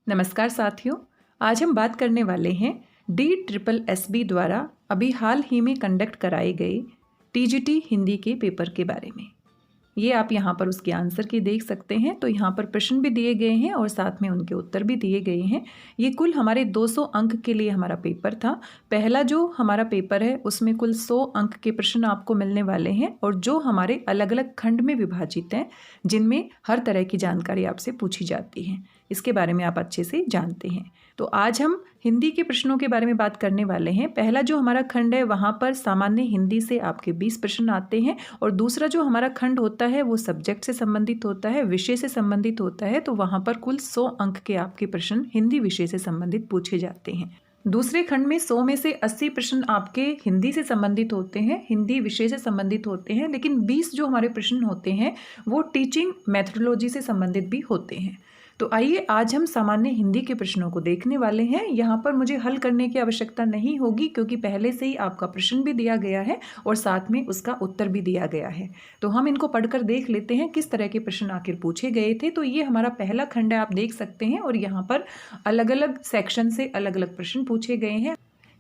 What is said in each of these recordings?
नमस्कार साथियों। आज हम बात करने वाले हैं DSSB द्वारा अभी हाल ही में कंडक्ट कराए गए TGT हिंदी के पेपर के बारे में। ये आप यहाँ पर उसके आंसर की देख सकते हैं। तो यहाँ पर प्रश्न भी दिए गए हैं और साथ में उनके उत्तर भी दिए गए हैं। ये कुल हमारे 200 अंक के लिए हमारा पेपर था। पहला जो हमारा पेपर है उसमें कुल 100 अंक के प्रश्न आपको मिलने वाले हैं और जो हमारे अलग अलग खंड में विभाजित हैं, जिनमें हर तरह की जानकारी आपसे पूछी जाती है। इसके बारे में आप अच्छे से जानते हैं। तो आज हम हिंदी के प्रश्नों के बारे में बात करने वाले हैं। पहला जो हमारा खंड है वहाँ पर सामान्य हिंदी से आपके 20 प्रश्न आते हैं और दूसरा जो हमारा खंड होता है वो सब्जेक्ट से संबंधित होता है, विषय से संबंधित होता है। तो वहाँ पर कुल 100 अंक के आपके प्रश्न हिंदी विषय से संबंधित पूछे जाते हैं। दूसरे खंड में 100 में से 80 प्रश्न आपके हिंदी से संबंधित होते हैं, हिंदी विषय से संबंधित होते हैं, लेकिन 20 जो हमारे प्रश्न होते हैं वो टीचिंग मेथोडोलॉजी से संबंधित भी होते हैं। तो आइए आज हम सामान्य हिंदी के प्रश्नों को देखने वाले हैं। यहाँ पर मुझे हल करने की आवश्यकता नहीं होगी क्योंकि पहले से ही आपका प्रश्न भी दिया गया है और साथ में उसका उत्तर भी दिया गया है। तो हम इनको पढ़कर देख लेते हैं किस तरह के प्रश्न आखिर पूछे गए थे। तो ये हमारा पहला खंड है, आप देख सकते हैं, और यहाँ पर अलग अलग सेक्शन से अलग अलग प्रश्न पूछे गए हैं।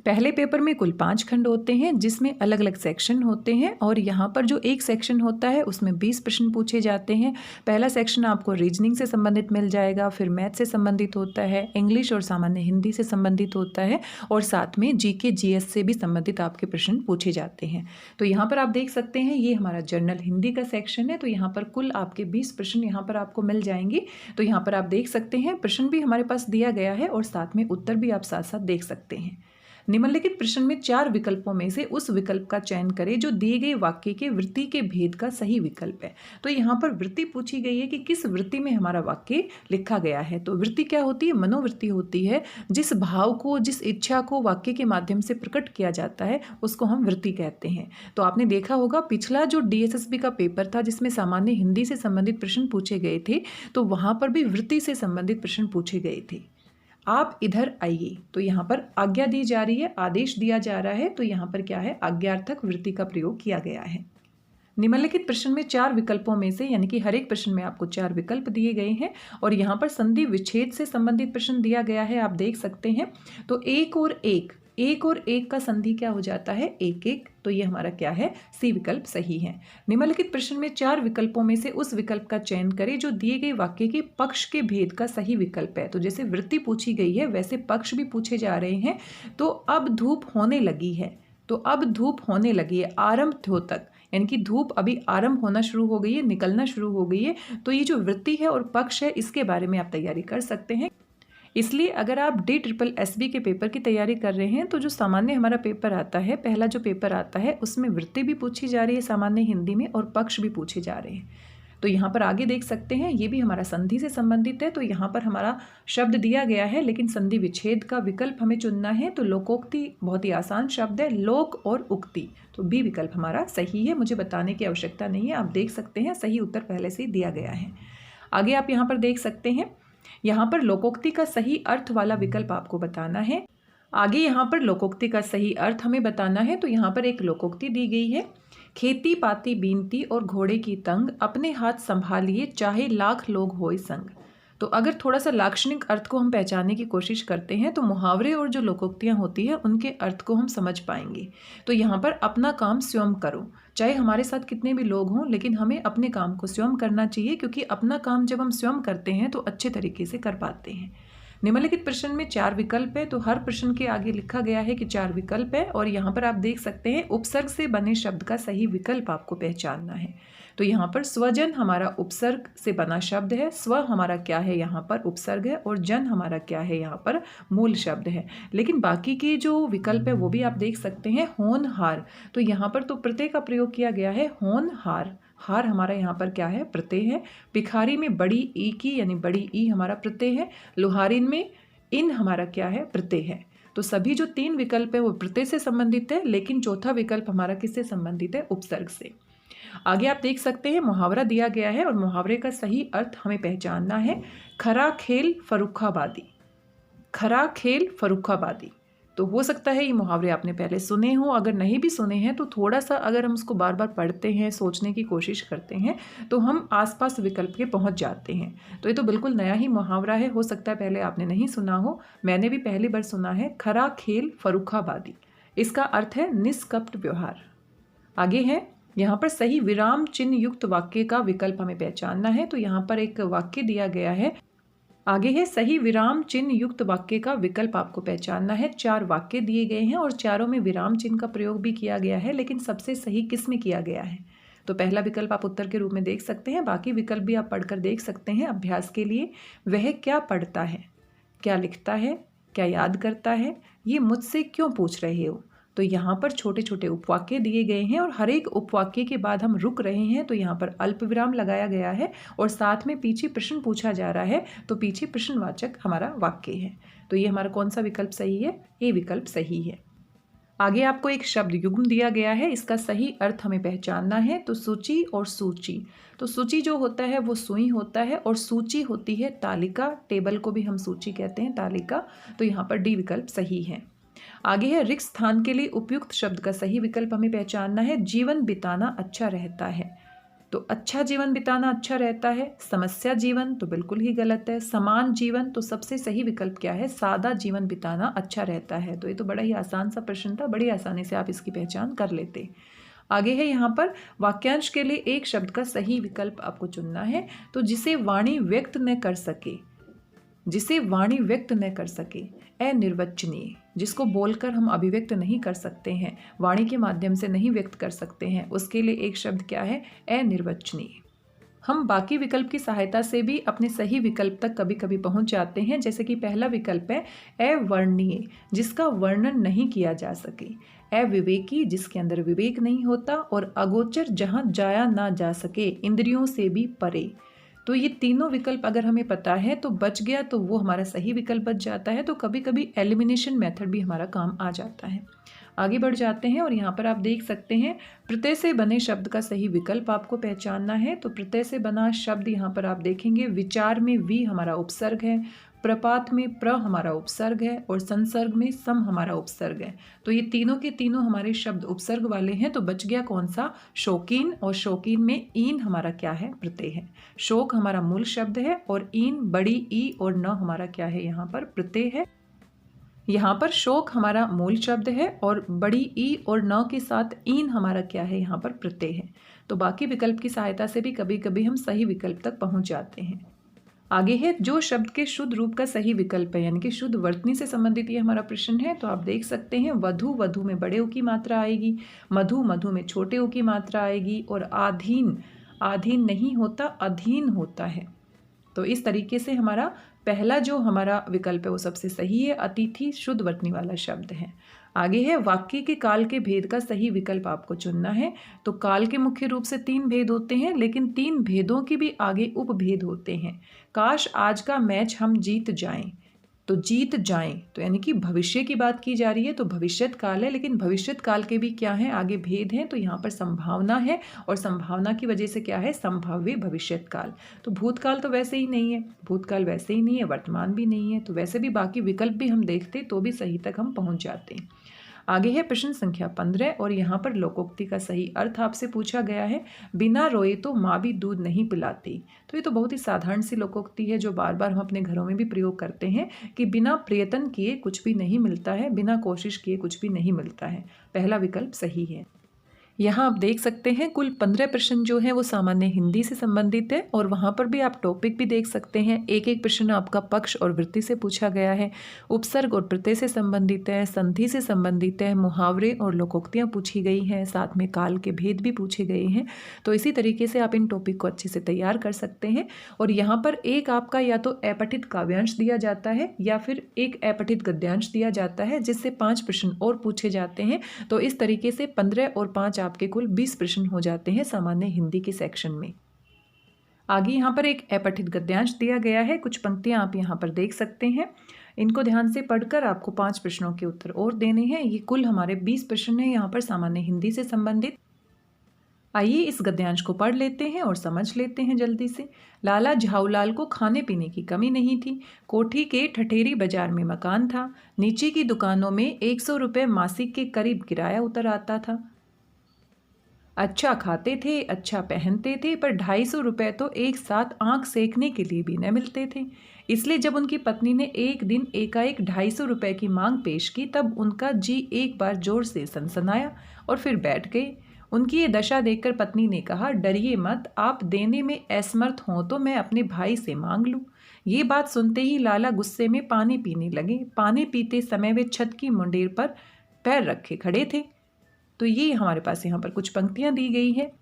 पहले पेपर में कुल 5 खंड होते हैं जिसमें अलग अलग सेक्शन होते हैं और यहाँ पर जो एक सेक्शन होता है उसमें 20 प्रश्न पूछे जाते हैं। पहला सेक्शन आपको रीजनिंग से संबंधित मिल जाएगा, फिर मैथ से संबंधित होता है, इंग्लिश और सामान्य हिंदी से संबंधित होता है और साथ में GK GS से भी संबंधित आपके प्रश्न पूछे जाते हैं। तो यहाँ पर आप देख सकते हैं ये हमारा जनरल हिंदी का सेक्शन है। तो यहाँ पर कुल आपके 20 प्रश्न यहाँ पर आपको मिल जाएंगे। तो यहाँ पर आप देख सकते हैं प्रश्न भी हमारे पास दिया गया है और साथ में उत्तर भी आप साथ साथ देख सकते हैं। निम्नलिखित प्रश्न में 4 विकल्पों में से उस विकल्प का चयन करें जो दिए गए वाक्य के वृत्ति के भेद का सही विकल्प है। तो यहाँ पर वृत्ति पूछी गई है कि किस वृत्ति में हमारा वाक्य लिखा गया है। तो वृत्ति क्या होती है? मनोवृत्ति होती है। जिस भाव को, जिस इच्छा को वाक्य के माध्यम से प्रकट किया जाता है उसको हम वृत्ति कहते हैं। तो आपने देखा होगा पिछला जो DSSB का पेपर था जिसमें सामान्य हिंदी से संबंधित प्रश्न पूछे गए थे, तो वहाँ पर भी वृत्ति से संबंधित प्रश्न पूछे गए थे। आप इधर आइए। तो यहाँ पर आज्ञा दी जा रही है, आदेश दिया जा रहा है। तो यहाँ पर क्या है? आज्ञार्थक वृत्ति का प्रयोग किया गया है। निम्नलिखित प्रश्न में 4 विकल्पों में से, यानी कि हर एक प्रश्न में आपको 4 विकल्प दिए गए हैं और यहाँ पर संधि विच्छेद से संबंधित प्रश्न दिया गया है, आप देख सकते हैं। तो एक और एक का संधि क्या हो जाता है? एक एक। तो ये हमारा क्या है? C विकल्प सही है। निम्नलिखित प्रश्न में 4 विकल्पों में से उस विकल्प का चयन करें जो दिए गए वाक्य के पक्ष के भेद का सही विकल्प है। तो जैसे वृत्ति पूछी गई है वैसे पक्ष भी पूछे जा रहे हैं। तो अब धूप होने लगी है, तो अब धूप होने लगी है, आरंभ हो तक, यानी कि धूप अभी आरंभ होना शुरू हो गई है, निकलना शुरू हो गई है। तो ये जो वृत्ति है और पक्ष है इसके बारे में आप तैयारी कर सकते हैं। इसलिए अगर आप DSSB के पेपर की तैयारी कर रहे हैं तो जो सामान्य हमारा पेपर आता है, पहला जो पेपर आता है उसमें वृत्ति भी पूछी जा रही है सामान्य हिंदी में और पक्ष भी पूछे जा रहे हैं। तो यहाँ पर आगे देख सकते हैं ये भी हमारा संधि से संबंधित है। तो यहाँ पर हमारा शब्द दिया गया है लेकिन संधि विच्छेद का विकल्प हमें चुनना है। तो लोकोक्ति बहुत ही आसान शब्द है, लोक और उक्ति। तो B विकल्प हमारा सही है, मुझे बताने की आवश्यकता नहीं है, आप देख सकते हैं सही उत्तर पहले से ही दिया गया है। आगे आप यहाँ पर देख सकते हैं, यहाँ पर लोकोक्ति का सही अर्थ वाला विकल्प आपको बताना है। आगे यहाँ पर लोकोक्ति का सही अर्थ हमें बताना है। तो यहाँ पर एक लोकोक्ति दी गई है, खेती पाती बीनती और घोड़े की तंग, अपने हाथ संभालिए चाहे लाख लोग होए संग। तो अगर थोड़ा सा लाक्षणिक अर्थ को हम पहचानने की कोशिश करते हैं तो मुहावरे और जो लोकोक्तियाँ होती हैं उनके अर्थ को हम समझ पाएंगे। तो यहाँ पर अपना काम स्वयं करो, चाहे हमारे साथ कितने भी लोग हों लेकिन हमें अपने काम को स्वयं करना चाहिए, क्योंकि अपना काम जब हम स्वयं करते हैं तो अच्छे तरीके से कर पाते हैं। निम्नलिखित प्रश्न में 4 विकल्प है। तो हर प्रश्न के आगे लिखा गया है कि 4 विकल्प है और यहाँ पर आप देख सकते हैं उपसर्ग से बने शब्द का सही विकल्प आपको पहचानना है। तो यहाँ पर स्वजन हमारा उपसर्ग से बना शब्द है, स्व हमारा क्या है? यहाँ पर उपसर्ग है और जन हमारा क्या है? यहाँ पर मूल शब्द है। लेकिन बाकी के जो विकल्प है वो भी आप देख सकते हैं। होनहार, तो यहाँ पर तो प्रत्यय का प्रयोग किया गया है, होनहार। हार हमारा यहाँ पर क्या है? प्रत्यय है। भिखारी में बड़ी ई की यानी बड़ी ई हमारा प्रत्यय है। लोहारिन में इन हमारा क्या है? प्रत्यय है। तो सभी जो 3 विकल्प है वो प्रत्यय से संबंधित है, लेकिन चौथा विकल्प हमारा किससे संबंधित है? उपसर्ग से। आगे आप देख सकते हैं मुहावरा दिया गया है और मुहावरे का सही अर्थ हमें पहचानना है। खरा खेल फरुखाबादी, खरा खेल फरुखाबादी। तो हो सकता है ये मुहावरे आपने पहले सुने हों, अगर नहीं भी सुने हैं तो थोड़ा सा अगर हम उसको बार बार पढ़ते हैं, सोचने की कोशिश करते हैं तो हम आसपास विकल्प के पहुंच जाते हैं। तो ये तो बिल्कुल नया ही मुहावरा है, हो सकता है पहले आपने नहीं सुना हो, मैंने भी पहली बार सुना है। खरा खेल फर्रुखाबादी, इसका अर्थ है निष्कपट व्यवहार। आगे है, यहाँ पर सही विराम चिन्ह युक्त वाक्य का विकल्प हमें पहचानना है। तो यहाँ पर एक वाक्य दिया गया है, आगे है सही विराम चिन्ह युक्त वाक्य का विकल्प आपको पहचानना है। 4 वाक्य दिए गए हैं और चारों में विराम चिन्ह का प्रयोग भी किया गया है, लेकिन सबसे सही किस में किया गया है? तो पहला विकल्प आप उत्तर के रूप में देख सकते हैं, बाकी विकल्प भी आप पढ़कर देख सकते हैं अभ्यास के लिए। वह क्या पढ़ता है, क्या लिखता है, क्या याद करता है, ये मुझसे क्यों पूछ रहे हो? तो यहाँ पर छोटे छोटे उपवाक्य दिए गए हैं और हर एक उपवाक्य के बाद हम रुक रहे हैं, तो यहाँ पर अल्प विराम लगाया गया है और साथ में पीछे प्रश्न पूछा जा रहा है, तो पीछे प्रश्नवाचक हमारा वाक्य है। तो ये हमारा कौन सा विकल्प सही है? ए विकल्प सही है। आगे आपको एक शब्द युग्म दिया गया है, इसका सही अर्थ हमें पहचानना है। तो सूची और सूची, तो सूची जो होता है वो सुई होता है और सूची होती है तालिका, टेबल को भी हम सूची कहते हैं, तालिका। तो यहाँ पर डी विकल्प सही है। आगे है रिक्त स्थान के लिए उपयुक्त शब्द का सही विकल्प हमें पहचानना है। जीवन बिताना अच्छा रहता है, तो अच्छा जीवन बिताना अच्छा रहता है। समस्या जीवन तो बिल्कुल ही गलत है। समान जीवन, तो सबसे सही विकल्प क्या है? सादा जीवन बिताना अच्छा रहता है। तो ये तो बड़ा ही आसान सा प्रश्न था, बड़ी आसानी से आप इसकी पहचान कर लेते। आगे है यहाँ पर वाक्यांश के लिए एक शब्द का सही विकल्प आपको चुनना है। तो जिसे वाणी व्यक्त न कर सके, जिसे वाणी व्यक्त न कर सके, अनिर्वचनीय, जिसको बोलकर हम अभिव्यक्त नहीं कर सकते हैं, वाणी के माध्यम से नहीं व्यक्त कर सकते हैं, उसके लिए एक शब्द क्या है? अनिर्वचनीय। हम बाकी विकल्प की सहायता से भी अपने सही विकल्प तक कभी कभी पहुंच जाते हैं, जैसे कि पहला विकल्प है अवर्णनीय, जिसका वर्णन नहीं किया जा सके। अविवेकी, जिसके अंदर विवेक नहीं होता। और अगोचर, जहां जाया ना जा सके, इंद्रियों से भी परे। तो ये तीनों विकल्प अगर हमें पता है तो बच गया, तो वो हमारा सही विकल्प बच जाता है। तो कभी कभी एलिमिनेशन मेथड भी हमारा काम आ जाता है। आगे बढ़ जाते हैं और यहाँ पर आप देख सकते हैं प्रत्यय से बने शब्द का सही विकल्प आपको पहचानना है। तो प्रत्यय से बना शब्द यहाँ पर आप देखेंगे, विचार में वी हमारा उपसर्ग है, प्रपात में प्र हमारा उपसर्ग है और संसर्ग में सम हमारा उपसर्ग है। तो ये तीनों के तीनों हमारे शब्द उपसर्ग वाले हैं। तो बच गया कौन सा? शौकीन। और शौकीन में ईन हमारा क्या है? प्रत्यय है। शोक हमारा मूल शब्द है और ईन बड़ी ई और न हमारा क्या है? यहाँ पर प्रत्यय है। यहाँ पर शोक हमारा मूल शब्द है और बड़ी ई और न के साथ ईन हमारा क्या है? यहाँ पर प्रत्यय है। तो बाकी विकल्प की सहायता से भी कभी कभी हम सही विकल्प तक पहुँच जाते हैं। आगे है जो शब्द के शुद्ध रूप का सही विकल्प है, यानी कि शुद्ध वर्तनी से संबंधित ये हमारा प्रश्न है। तो आप देख सकते हैं वधु, वधु में बड़े ऊ की मात्रा आएगी, मधु, मधु में छोटे ऊ की मात्रा आएगी और आधीन, आधीन नहीं होता, अधीन होता है। तो इस तरीके से हमारा पहला जो हमारा विकल्प है वो सबसे सही है। अतिथि शुद्ध वर्तनी वाला शब्द है। आगे है वाक्य के काल के भेद का सही विकल्प आपको चुनना है। तो काल के मुख्य रूप से 3 भेद होते हैं, लेकिन 3 भेदों के भी आगे उपभेद होते हैं। काश आज का मैच हम जीत जाएं, तो जीत जाएं तो यानी कि भविष्य की बात की जा रही है, तो भविष्यत काल है, लेकिन भविष्यत काल के भी क्या है? आगे भेद हैं। तो यहाँ पर संभावना है और संभावना की वजह से क्या है? संभाव्य भविष्यत काल। तो भूतकाल तो वैसे ही नहीं है, भूतकाल वैसे ही नहीं है, वर्तमान भी नहीं है। तो वैसे भी बाकी विकल्प भी हम देखते तो भी सही तक हम पहुँच जाते हैं। आगे है प्रश्न संख्या 15 और यहाँ पर लोकोक्ति का सही अर्थ आपसे पूछा गया है। बिना रोए तो माँ भी दूध नहीं पिलाती। तो ये तो बहुत ही साधारण सी लोकोक्ति है जो बार बार हम अपने घरों में भी प्रयोग करते हैं कि बिना प्रयत्न किए कुछ भी नहीं मिलता है, बिना कोशिश किए कुछ भी नहीं मिलता है। पहला विकल्प सही है। यहाँ आप देख सकते हैं कुल 15 प्रश्न जो है वो सामान्य हिंदी से संबंधित है और वहाँ पर भी आप टॉपिक भी देख सकते हैं। एक एक प्रश्न आपका पक्ष और वृत्ति से पूछा गया है, उपसर्ग और प्रत्यय से संबंधित है, संधि से संबंधित है, मुहावरे और लोकोक्तियाँ पूछी गई हैं, साथ में काल के भेद भी पूछे गए हैं। तो इसी तरीके से आप इन टॉपिक को अच्छे से तैयार कर सकते हैं। और यहाँ पर एक आपका या तो अपठित काव्यांश दिया जाता है या फिर एक अपठित गद्यांश दिया जाता है, जिससे 5 प्रश्न और पूछे जाते हैं। तो इस तरीके से 15 और 5 आपके कुल 20 प्रश्न हो जाते हैं सामान्य हिंदी के सेक्शन में। आगे यहाँ पर एक अपठित गद्यांश दिया गया है, कुछ पंक्तियाँ आप यहाँ पर देख सकते हैं। इनको ध्यान से पढ़कर आपको 5 प्रश्नों के उत्तर और देने हैं। ये कुल हमारे 20 प्रश्न हैं यहाँ पर सामान्य हिंदी से संबंधित। आइए इस गद्यांश को पढ़ लेते हैं और समझ लेते हैं जल्दी से। लाला झाऊलाल को खाने पीने की कमी नहीं थी। कोठी के ठठेरी बाजार में मकान था। नीचे की दुकानों में 100 रुपये मासिक के करीब किराया उतर आता था। अच्छा खाते थे, अच्छा पहनते थे, पर 250 रुपये तो एक साथ आंख सेकने के लिए भी न मिलते थे। इसलिए जब उनकी पत्नी ने एक दिन एकाएक 250 रुपये की मांग पेश की, तब उनका जी एक बार जोर से सनसनाया और फिर बैठ गए। उनकी ये दशा देखकर पत्नी ने कहा, डरिए मत, आप देने में असमर्थ हों तो मैं अपने भाई से मांग लूं। ये बात सुनते ही लाला गुस्से में पानी पीने लगे। पानी पीते समय वे छत की मुंडेर पर पैर रखे खड़े थे। तो ये हमारे पास यहाँ पर कुछ पंक्तियाँ दी गई है।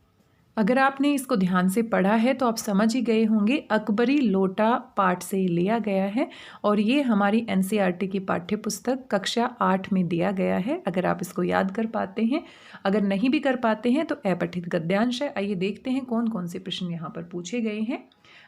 अगर आपने इसको ध्यान से पढ़ा है तो आप समझ ही गए होंगे, अकबरी लोटा पाठ से लिया गया है और ये हमारी एनसीईआरटी की पाठ्य पुस्तक कक्षा 8 में दिया गया है। अगर आप इसको याद कर पाते हैं, अगर नहीं भी कर पाते हैं तो अपठित गद्यांश है। आइए देखते हैं कौन कौन से प्रश्न यहाँ पर पूछे गए हैं।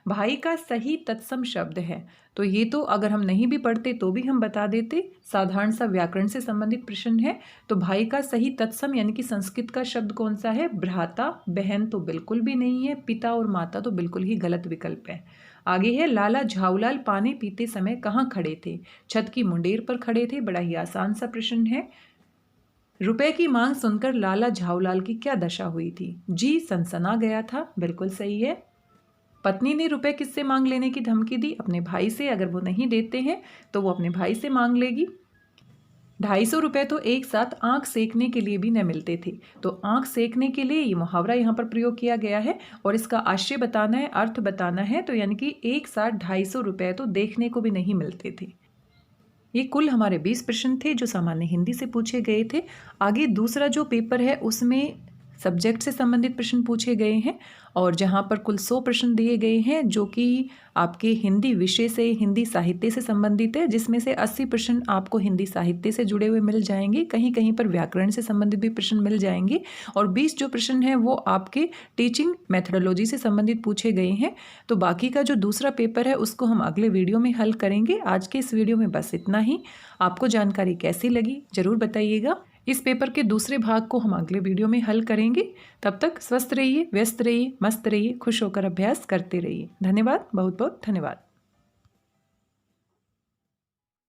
भाई का सही तत्सम शब्द है, तो ये तो अगर हम नहीं भी पढ़ते तो भी हम बता देते। साधारण सा व्याकरण से संबंधित प्रश्न है। तो भाई का सही तत्सम यानी कि संस्कृत का शब्द कौन सा है? भ्राता। बहन तो बिल्कुल भी नहीं है। पिता और माता तो बिल्कुल ही गलत विकल्प है। आगे है, लाला झाऊलाल पानी पीते समय कहाँ खड़े थे? छत की मुंडेर पर खड़े थे। बड़ा ही आसान सा प्रश्न है। रुपए की मांग सुनकर लाला झाऊलाल की क्या दशा हुई थी? जी सनसना गया था। बिल्कुल सही है। पत्नी ने रुपए किससे मांग लेने की धमकी दी? अपने भाई से। अगर वो नहीं देते हैं तो वो अपने भाई से मांग लेगी। 250 रुपये तो एक साथ आंख सेकने के लिए भी न मिलते थे। तो आंख सेकने के लिए ये मुहावरा यहाँ पर प्रयोग किया गया है और इसका आशय बताना है, अर्थ बताना है। तो यानी कि एक साथ 250 रुपये तो देखने को भी नहीं मिलते थे। ये कुल हमारे 20 प्रश्न थे जो सामान्य हिंदी से पूछे गए थे। आगे दूसरा जो पेपर है उसमें सब्जेक्ट से संबंधित प्रश्न पूछे गए हैं और जहाँ पर कुल 100 प्रश्न दिए गए हैं जो कि आपके हिंदी विषय से, हिंदी साहित्य से संबंधित है, जिसमें से 80 प्रश्न आपको हिंदी साहित्य से जुड़े हुए मिल जाएंगे। कहीं कहीं पर व्याकरण से संबंधित भी प्रश्न मिल जाएंगे और 20 जो प्रश्न हैं वो आपके टीचिंग मेथडोलॉजी से संबंधित पूछे गए हैं। तो बाकी का जो दूसरा पेपर है उसको हम अगले वीडियो में हल करेंगे। आज के इस वीडियो में बस इतना ही। आपको जानकारी कैसी लगी ज़रूर बताइएगा। इस पेपर के दूसरे भाग को हम अगले वीडियो में हल करेंगे। तब तक स्वस्थ रहिए, व्यस्त रहिए, मस्त रहिए, खुश होकर अभ्यास करते रहिए। धन्यवाद, बहुत बहुत धन्यवाद।